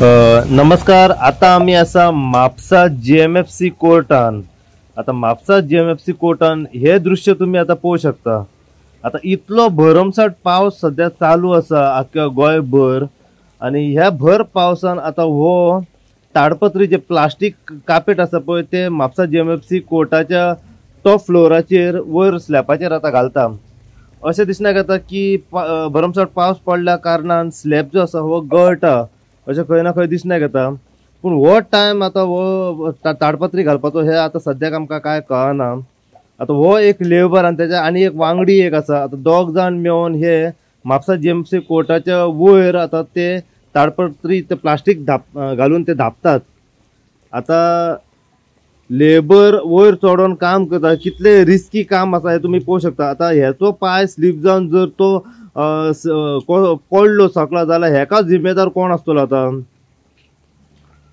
नमस्कार. आता आम्ही असा म्हापसा जीएमएफसी कोर्टान आता म्हापसा जीएमएफसी कोर्टान हे दृश्य तुम्ही आता पोवू शकता. आता इतलो भरमसाट पावस सध्या चालू असा अख्ख्या गोंयभर आणि ह्या भर पावसान आता हो ताडपत्री जे प्लास्टिक कापेट असा पळय ते म्हापसा जीएमएफसी कोर्टाच्या टॉप फ्लोराचेर वयर स्लॅबाचेर आता घालता. अशें दिसण्याक येता की भरमसाट पावस पडल्या कारणान स्लॅब जो आसा हो गळटा अशें खंय ना खंय दिसण्याक येता. पूण हो टायम आता हो ताडपत्री घालपाचो हे आता सद्याक आमकां काय कळना. आता हो एक लेबर आनी तेच्या आनी एक वांगडी एक आसा. आता दोग जाण मेळून हे म्हापसा जीएमएफसी कोर्टाच्या वयर आता ते ताडपत्री ते प्लास्टिक घालून ते धापतात. आता लेबर वयर चढून काम करता कितले रिस्की काम आसा हे तुम्ही पळोवंक शकता. आता हेचो पाय स्लीप जावन जर तो पडलो सकला जाल्यार हेका जिम्मेदार कोण आसतलो आता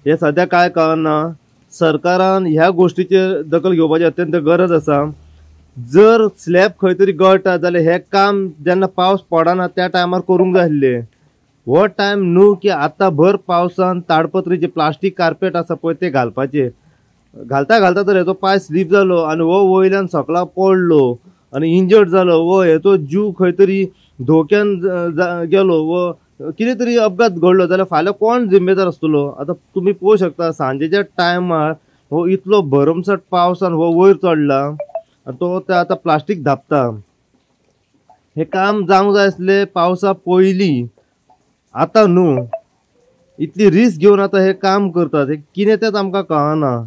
हे सध्या काय कळना. सरकारान ह्या गोष्टीचेर दखल घेवपाची अत्यंत गरज आसा. जर स्लॅब खंय तरी गळटा जाल्यार हे काम जेन्ना पावस पडना त्या टायमार करूंक जाय आसले. हो टायम न्हू की आता भर पावसान ताडपत्री जे प्लास्टिक कार्पेट आसा पळय ते घालपाचे. घालता घालता तर हेचो पाय स्लीप जालो आनी हो वयल्यान सकला पडलो आनी इंजर्ड जालो व हेचो जीव खंय तरी धोक्यान गेलो व कितें तरी अपघात घडलो जाल्यार फाल्यां कोण जिम्मेदार आसतलो. आता तुम्ही पळोवंक शकता सांजेच्या टायमार हो इतलो भरमसाट पावसान हो वयर चडला आनी तो आता प्लास्टिक धापता. हे काम जावंक जाय आसले पावसा पयलीं. आता न्हू इतली रिस्क घेवन आता हे काम करतात हे कितें तेच आमकां कळना.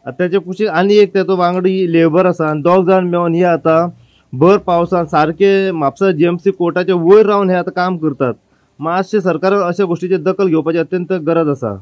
त्याच्या कुशीक आनी एक तेचो वांगडी लेबर आसा आनी दोग जाण मेळून हे आता भर पावसान सारखे म्हापसा जीएमएफसी कोर्टाच्या वयर रावन हे आता काम करतात. मातशें सरकारान अशा गोष्टीचेर दखल घेवपाची अत्यंत गरज आसा.